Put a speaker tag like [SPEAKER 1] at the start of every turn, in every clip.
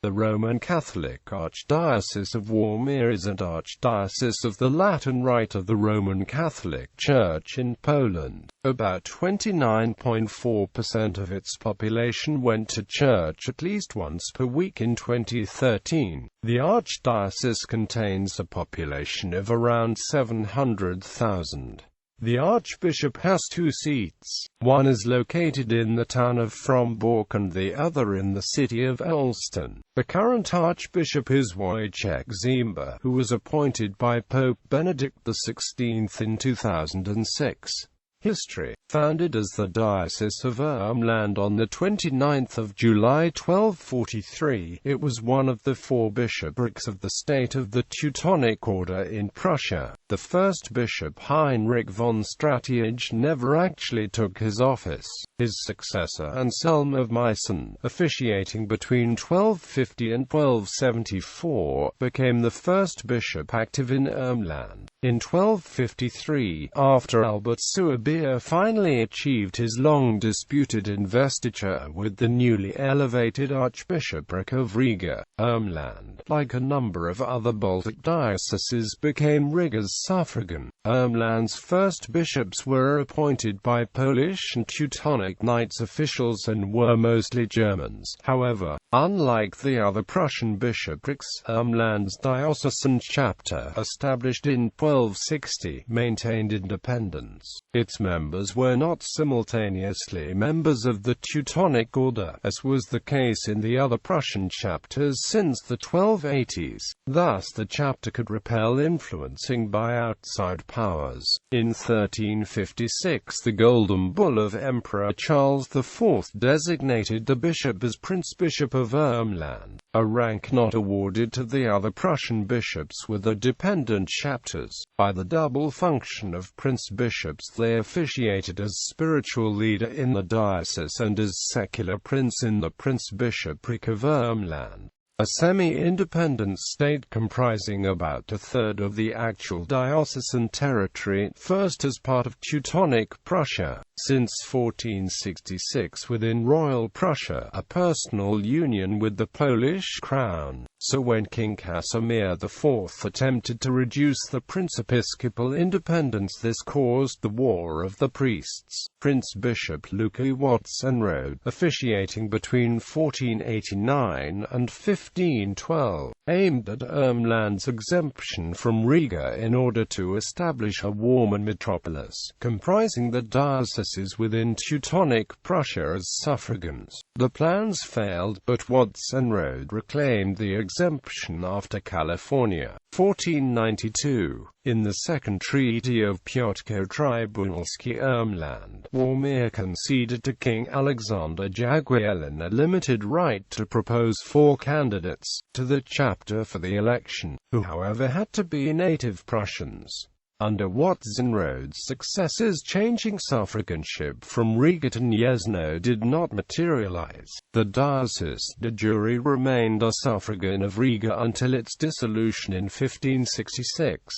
[SPEAKER 1] The Roman Catholic Archdiocese of Warmia is an archdiocese of the Latin Rite of the Roman Catholic Church in Poland. About 29.4% of its population went to church at least once per week in 2013. The archdiocese contains a population of around 700,000. The archbishop has two seats. One is located in the town of Frombork and the other in the city of Olsztyn. The current archbishop is Wojciech Zimba, who was appointed by Pope Benedict XVI in 2006. History. Founded as the Diocese of Warmia on 29 July 1243, it was one of the four bishoprics of the state of the Teutonic Order in Prussia. The first bishop, Heinrich von Stratiege, never actually took his office. His successor, Anselm of Meissen, officiating between 1250 and 1274, became the first bishop active in Warmia. In 1253, after Albert Suabia finally achieved his long-disputed investiture with the newly elevated Archbishopric of Riga, Warmia, like a number of other Baltic dioceses, became Riga's suffragan. Warmia's first bishops were appointed by Polish and Teutonic Knights officials and were mostly Germans. However, unlike the other Prussian bishoprics, Warmia's diocesan chapter, established in 1260, maintained independence. Its members were not simultaneously members of the Teutonic Order, as was the case in the other Prussian chapters since the 1280s. Thus the chapter could repel influencing by outside powers. In 1356, the Golden Bull of Emperor Charles IV designated the bishop as Prince Bishop of Warmia, a rank not awarded to the other Prussian bishops with the dependent chapters. By the double function of prince-bishops, they officiated as spiritual leader in the diocese and as secular prince in the prince-bishopric of Warmia, a semi-independent state comprising about a third of the actual diocesan territory, first as part of Teutonic Prussia. Since 1466 within Royal Prussia, a personal union with the Polish crown. So when King Casimir IV attempted to reduce the prince-episcopal independence, this caused the War of the Priests. Prince-Bishop Łukasz Watzenrode, officiating between 1489 and 1512, aimed at Warmia's exemption from Riga in order to establish a Warman metropolis, comprising the dioceses within Teutonic Prussia as suffragans. The plans failed, but Watzenrode reclaimed the exemption after California. 1492. In the Second Treaty of Piotrko-Trybunalski, Warmia conceded to King Alexander Jagiellon a limited right to propose 4 candidates to the chapter for the election, who however had to be native Prussians. Under Watzenrode's successors, changing suffraganship from Riga to Gniezno did not materialize. The diocese de jure remained a suffragan of Riga until its dissolution in 1566.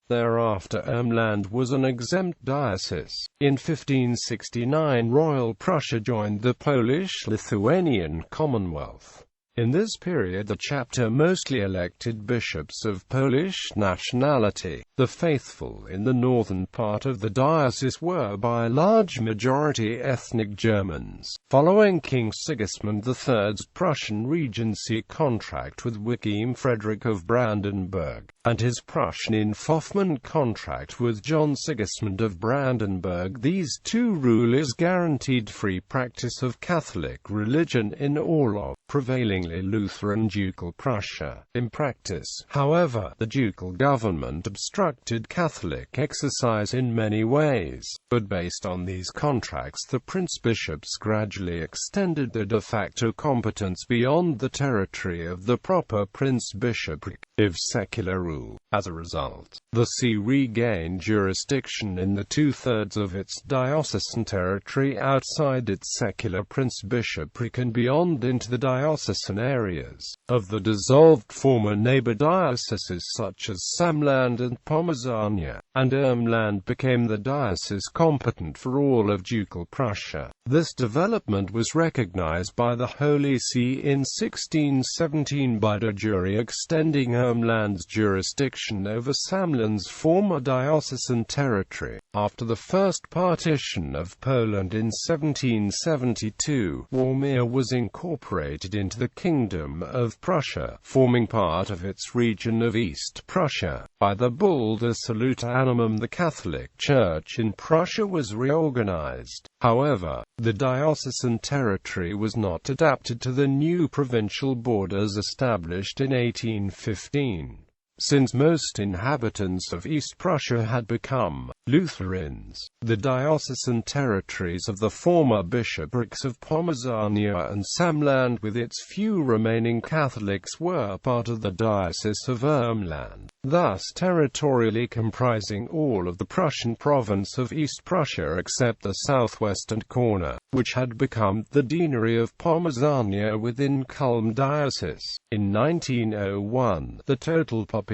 [SPEAKER 1] Thereafter Warmia was an exempt diocese. In 1569 Royal Prussia joined the Polish-Lithuanian Commonwealth. In this period the chapter mostly elected bishops of Polish nationality. The faithful in the northern part of the diocese were by large majority ethnic Germans. Following King Sigismund III's Prussian regency contract with Wilhelm Frederick of Brandenburg, and his Prussian involvement contract with John Sigismund of Brandenburg, these two rulers guaranteed free practice of Catholic religion in all of prevailingly Lutheran ducal Prussia. In practice, however, the ducal government obstructed Catholic exercise in many ways, but based on these contracts the prince-bishops gradually extended their de facto competence beyond the territory of the proper prince-bishopric. of secular rule. As a result, the see regained jurisdiction in the two-thirds of its diocesan territory outside its secular prince-bishopric and beyond into the diocesan areas of the dissolved former neighbor dioceses such as Samland and Pomazania, and Ermland became the diocese competent for all of Ducal Prussia. This development was recognized by the Holy See in 1617 by de jure extending Ermland's jurisdiction over Samland's former diocesan territory. After the first partition of Poland in 1772, Warmia was incorporated into the Kingdom of Prussia, forming part of its region of East Prussia. By the Bull de Salute Animum, the Catholic Church in Prussia was reorganized. However, the diocesan territory was not adapted to the new provincial borders established in 1815. Since most inhabitants of East Prussia had become Lutherans, the diocesan territories of the former bishoprics of Pomazania and Samland with its few remaining Catholics were part of the Diocese of Ermland, thus territorially comprising all of the Prussian province of East Prussia except the southwestern corner, which had become the deanery of Pomazania within Culm Diocese. In 1901, the total population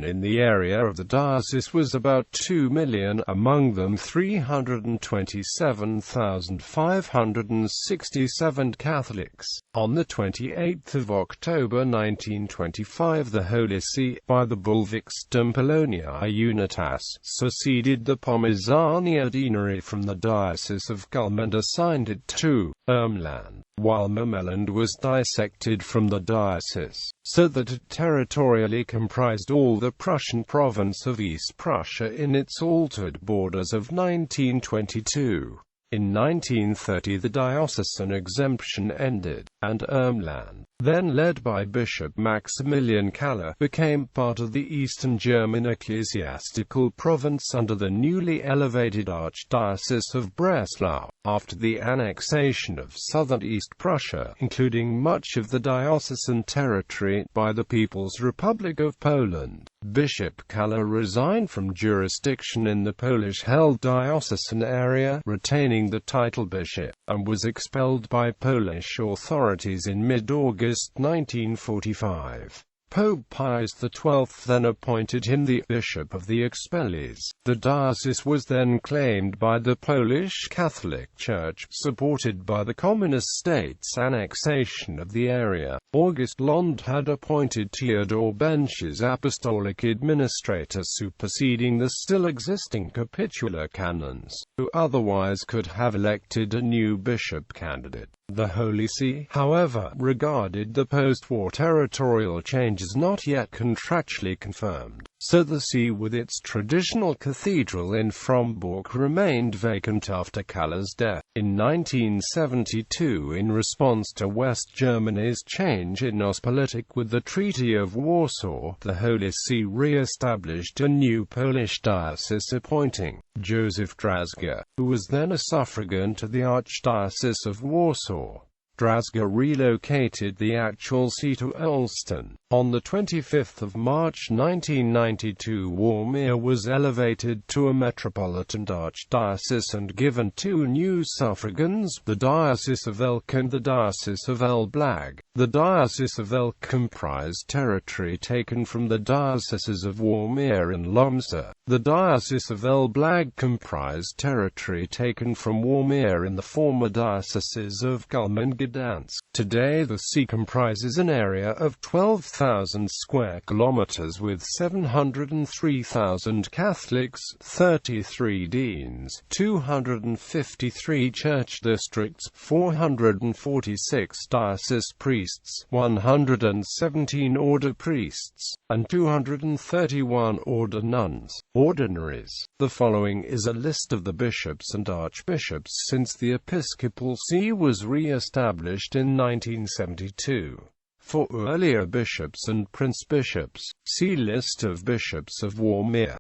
[SPEAKER 1] in the area of the diocese was about 2 million, among them 327,567 Catholics. On the 28th of October 1925, the Holy See, by the Bull Vixtum Polonia Unitas, seceded the Pomazania deanery from the Diocese of Culm and assigned it to Ermland, while Memeland was dissected from the diocese, so that it territorially comprised all the Prussian province of East Prussia in its altered borders of 1922. In 1930 the diocesan exemption ended, and Ermland, then led by Bishop Maximilian Kaller, became part of the Eastern German ecclesiastical province under the newly elevated Archdiocese of Breslau. After the annexation of southern East Prussia, including much of the diocesan territory, by the People's Republic of Poland, Bishop Kaller resigned from jurisdiction in the Polish-held diocesan area, retaining the title bishop, and was expelled by Polish authorities in mid-August 1945. Pope Pius XII then appointed him the Bishop of the Expellees. The diocese was then claimed by the Polish Catholic Church, supported by the Communist states' annexation of the area. August Lond had appointed Theodore Bench as apostolic administrator, superseding the still existing capitular canons, who otherwise could have elected a new bishop candidate. The Holy See, however, regarded the post-war territorial changes not yet contractually confirmed, so the see with its traditional cathedral in Frombork remained vacant after Kaller's death. In 1972, in response to West Germany's change in Ostpolitik with the Treaty of Warsaw, the Holy See re-established a new Polish diocese appointing Joseph Drazga, who was then a suffragan to the Archdiocese of Warsaw. Drazga relocated the actual see to Olsztyn. On 25 March 1992, Warmia was elevated to a metropolitan archdiocese and given two new suffragans, the Diocese of Elk and the Diocese of Elblag. The Diocese of Elk comprised territory taken from the dioceses of Warmia and Łomża. The Diocese of Elblag comprised territory taken from Warmia in the former dioceses of Culm and Gdansk. Today the see comprises an area of 12,000 square kilometers with 703,000 Catholics, 33 deans, 253 church districts, 446 diocese priests, 117 order priests, and 231 order nuns, ordinaries. The following is a list of the bishops and archbishops since the episcopal see was re-established in 1972. For earlier bishops and prince-bishops, see List of bishops of Warmia.